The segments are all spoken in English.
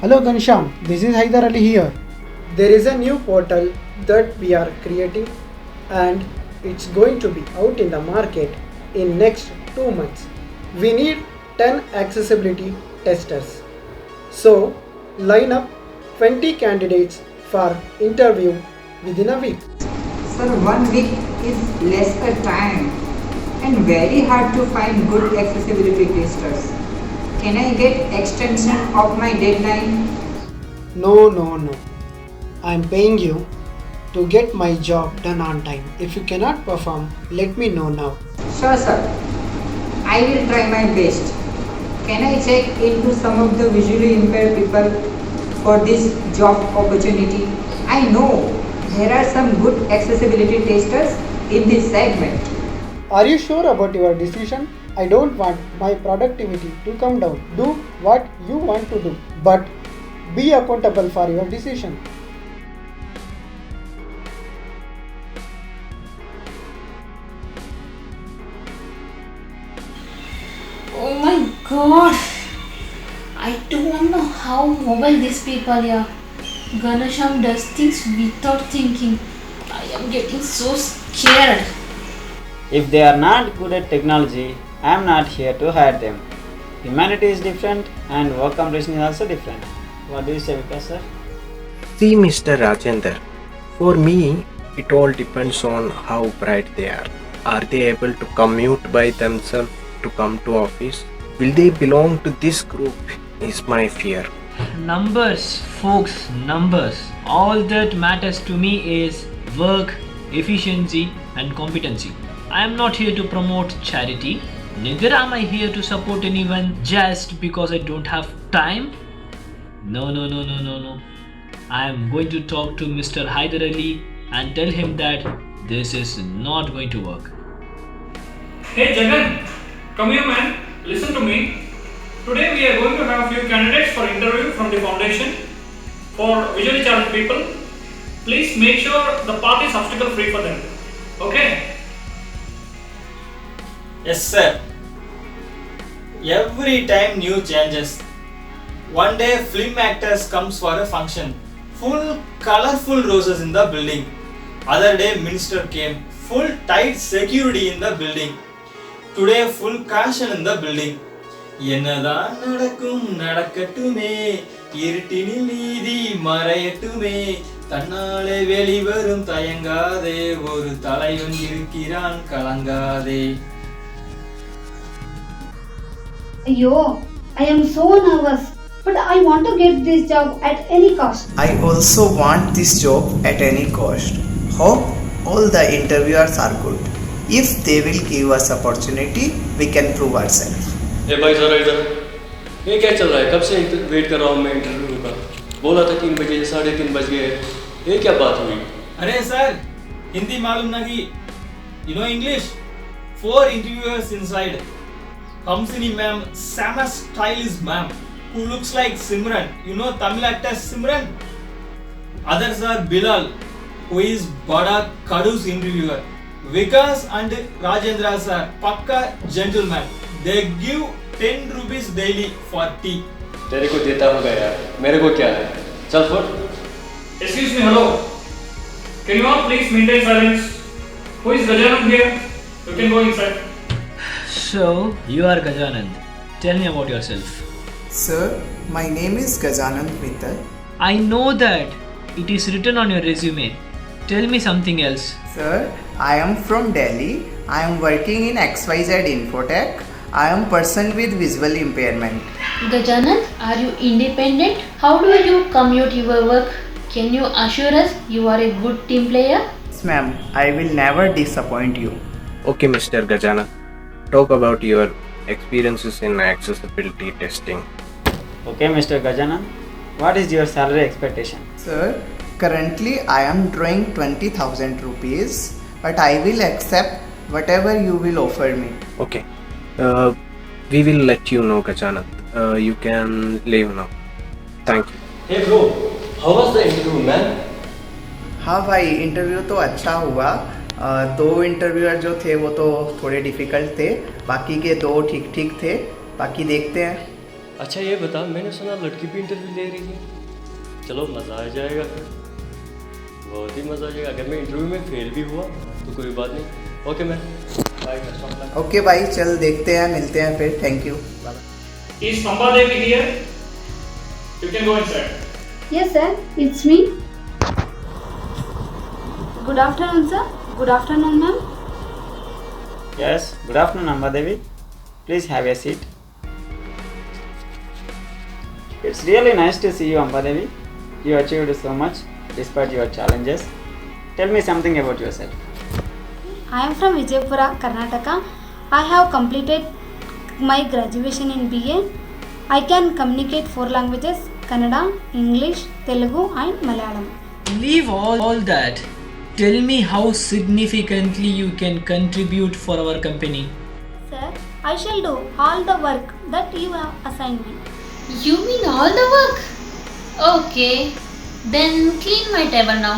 Hello Gansham, this is Haidar Ali here. There is a new portal that we are creating and it's going to be out in the market in next 2 months. We need 10 accessibility testers. So line up 20 candidates for interview within a week. Sir, 1 week is less a time and very hard to find good accessibility testers. Can I get extension of my deadline? No. I'm paying you to get my job done on time. If you cannot perform, let me know now. Sure, sir. I will try my best. Can I check into some of the visually impaired people for this job opportunity? I know there are some good accessibility testers in this segment. Are you sure about your decision? I don't want my productivity to come down. Do what you want to do, but be accountable for your decision. Oh my god! I don't know how mobile these people are. Ganesham does things without thinking. I am getting so scared. If they are not good at technology, I am not here to hire them. Humanity is different and work comprehension is also different. What do you say, Vikas sir? See, Mr. Rajender, for me, it all depends on how bright they are. Are they able to commute by themselves to come to office? Will they belong to this group? Is my fear. Numbers, folks, numbers. All that matters to me is work, efficiency, and competency. I am not here to promote charity. Neither am I here to support anyone just because I don't have time. No. I am going to talk to Mr. Haidar Ali and tell him that this is not going to work. Hey Jagan, come here man, listen to me. Today we are going to have a few candidates for interview from the foundation for visually challenged people. Please make sure the path is obstacle free for them. Okay? Yes sir. Every time new changes. One day film actors comes for a function. Full colorful roses in the building. Other day minister came. Full tight security in the building. Today full caution in the building. என்னதான் நடக்கும் நடக்கட்டுமே இருட்டினில் நீதி மறையட்டுமே தன்னாலே வெளிவரும் தயங்காதே ஒரு தலைவன் இருக்கிறான் கலங்காதே. Yo, I am so nervous, but I want to get this job at any cost. I also want this job at any cost. Hope all the interviewers are good. If they will give us opportunity, we can prove ourselves. ए भाई जरा इधर, ये क्या चल रहा है? कब से वेट कर रहा हूँ मैं इंटरव्यू का. बोला था 3 बजे, 3:30 बज गए. ये क्या बात हुई? अरे सर हिंदी मालूम नहीं. You know English? 4 interviewers inside. Hamsini ma'am, Sama stylist ma'am, who looks like Simran. You know Tamil actor Simran? Others are Bilal, who is Bada Kadu's interviewer. Vikas and Rajendra sir, Pakka gentleman. They give 10 rupees daily for tea. तेरे को देता होगा यार, मेरे को क्या है? चल foot. Excuse me, hello. Can you all please maintain silence? Who is Gajanand here? You can go inside. So, you are Gajanand. Tell me about yourself. Sir, my name is Gajanand Mittal. I know that. It is written on your resume. Tell me something else. Sir, I am from Delhi. I am working in XYZ Infotech. I am person with visual impairment. Gajanand, are you independent? How do you commute your work? Can you assure us you are a good team player? Yes, ma'am, I will never disappoint you. Okay, Mr. Gajana, talk about your experiences in accessibility testing. Okay, Mr. Gajanan, what is your salary expectation? Sir, currently I am drawing 20,000 rupees, but I will accept whatever you will offer me. Okay, we will let you know, Gajanand. You can leave now. Thank you. Hey bro, how was the interview man? हाँ भाई, interview तो अच्छा हुआ. 2 interviewer जो थे वो तो थोड़े डिफ़िकल्ट थे, बाकी के 2 ठीक थे. बाकी देखते हैं. अच्छा ये बता, मैंने सुना लड़की भी इंटरव्यू ले रही है। चलो मज़ा आ जाएगा फिर, बहुत ही मज़ा आ जाएगा। अगर मैं इंटरव्यू में फेल भी हुआ तो कोई बात नहीं। Okay ma'am, bye. ओके भाई, चल देखते हैं, मिलते हैं फिर। Thank you. Is Ambadevi here? You can go inside. Yes, sir. It's me. Good afternoon, sir. Good afternoon, ma'am. Yes, good afternoon, Ambadevi. Please have a seat. It's really nice to see you, Ambadevi. You achieved so much despite your challenges. Tell me something about yourself. I am from Vijaypura, Karnataka. I have completed my graduation in BA. I can communicate 4 languages: Kannada, English, Telugu and Malayalam. Leave all that. Tell me how significantly you can contribute for our company. Sir, I shall do all the work that you have assigned me. You mean all the work? Okay, then clean my table now.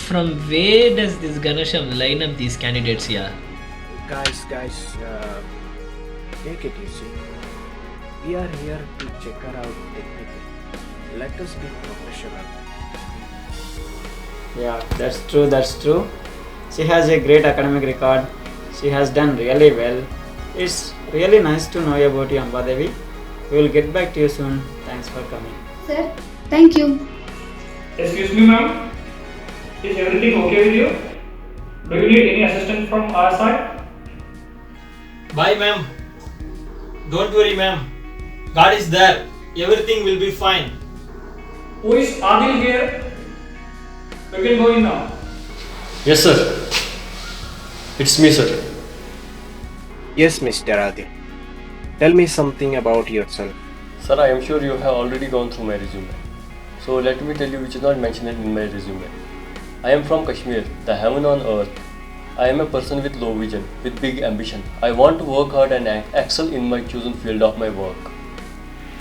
From where does this Ganesham line up these candidates here? Guys, take it easy. We are here to check her out technically. Let us be professional. Yeah, that's true. She has a great academic record. She has done really well. It's really nice to know about you, Ambadevi. We will get back to you soon. Thanks for coming. Sir, thank you. Excuse me, ma'am. Is everything okay with you? Do you need any assistance from our side? Bye, ma'am. Don't worry, ma'am. God is there. Everything will be fine. Who is Adil here? You can go in now. Yes sir, it's me sir. Yes, Mr. Adil. Tell me something about yourself. Sir, I am sure you have already gone through my resume. So let me tell you which is not mentioned in my resume. I am from Kashmir, the heaven on earth. I am a person with low vision, with big ambition. I want to work hard and excel in my chosen field of my work.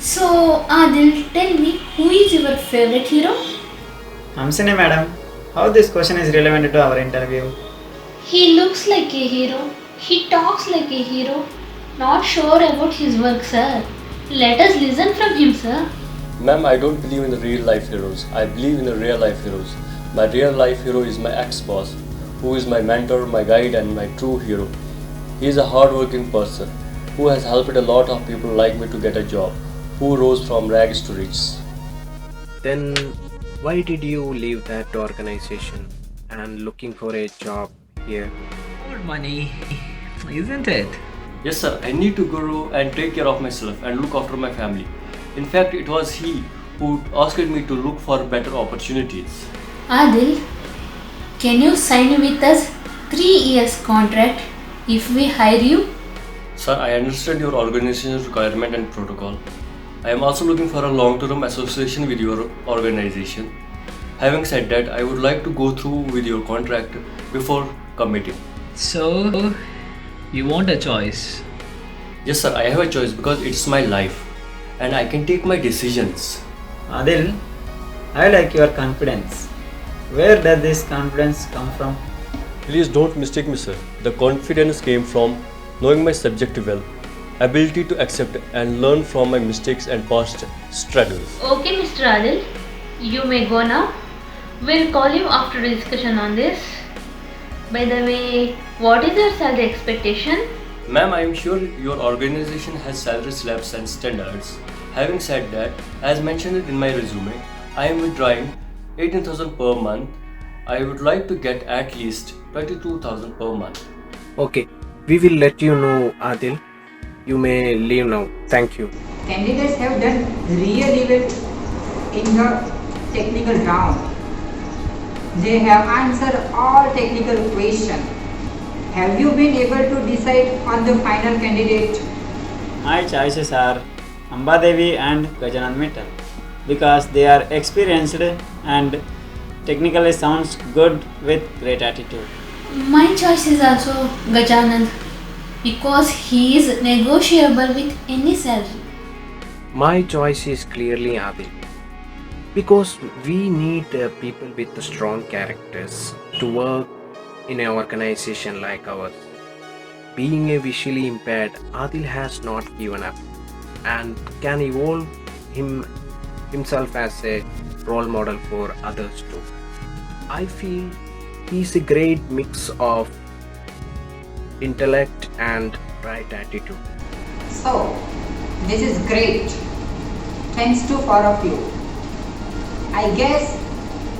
So, Adil, tell me, who is your favorite hero? Hamsini madam, how this question is relevant to our interview? He looks like a hero. He talks like a hero. Not sure about his work, sir. Let us listen from him, sir. Ma'am, I don't believe in the real life heroes. I believe in the real life heroes. My real life hero is my ex-boss, who is my mentor, my guide and my true hero. He is a hard-working person who has helped a lot of people like me to get a job, who rose from rags to riches. Then why did you leave that organization and looking for a job here? More money, isn't it? Yes sir, I need to grow and take care of myself and look after my family. In fact, it was he who asked me to look for better opportunities. Adil, can you sign with us 3 years contract if we hire you? Sir, I understand your organization's requirement and protocol. I am also looking for a long-term association with your organization. Having said that, I would like to go through with your contract before committing. So, you want a choice? Yes sir, I have a choice because it's my life and I can take my decisions. Adil, I like your confidence. Where does this confidence come from? Please don't mistake me sir. The confidence came from knowing my subject well, ability to accept and learn from my mistakes and past struggles. Okay, Mr. Adil, you may go now. We'll call you after a discussion on this. By the way, what is your salary expectation? Ma'am, I am sure your organization has salary slabs and standards. Having said that, as mentioned in my resume, I am withdrawing 18,000 per month. I would like to get at least 22,000 per month. Okay, we will let you know, Adil. You may leave now. Thank you. Candidates have done really well in the technical round. They have answered all technical questions. Have you been able to decide on the final candidate? My choices are Ambadevi and Gajanand Mittal because they are experienced and technically sounds good with great attitude. My choice is also Gajanand because he is negotiable with any salary. My choice is clearly Adil because we need people with strong characters to work in an organization like ours. being a visually impaired, Adil has not given up and can evolve himself as a role model for others too. I feel he's a great mix of intellect and right attitude. So, this is great. Thanks to four of you. I guess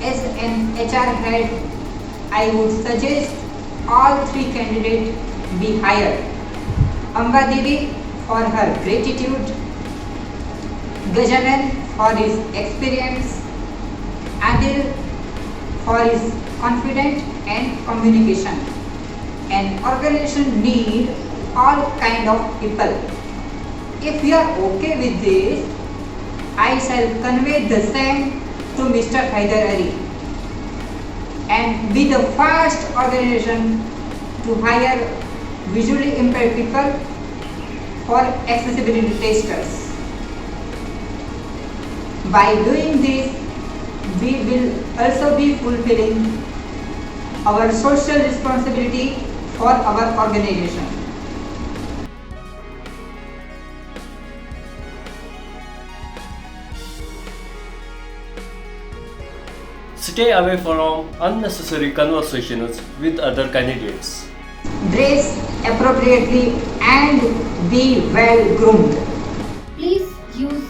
as an HR head, I would suggest all three candidates be hired. Amba Devi for her gratitude, Gajanan for his experience, Adil for his confidence and communication. An organization need all kind of people. If you are okay with this, I shall convey the same to Mr. Haider Ali and be the first organization to hire visually impaired people for accessibility testers. By doing this, we will also be fulfilling our social responsibility for our organization. Stay away from unnecessary conversations with other candidates. Dress appropriately and be well groomed. Please use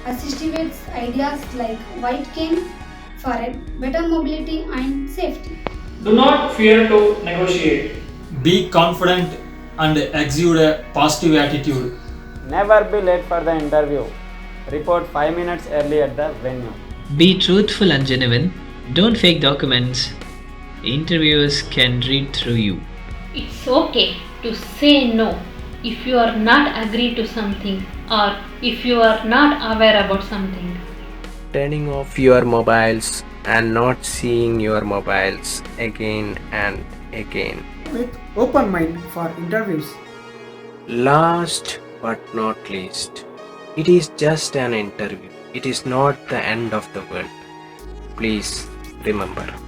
assistive aids ideas like white cane for a better mobility and safety. Do not fear to negotiate. Be confident and exude a positive attitude. Never be late for the interview. Report 5 minutes early at the venue. Be truthful and genuine. Don't fake documents. Interviewers can read through you. It's okay to say no if you are not agree to something or if you are not aware about something. Turning off your mobiles and not seeing your mobiles again and again. With open mind for interviews. Last but not least, it is just an interview. It is not the end of the world. Please remember.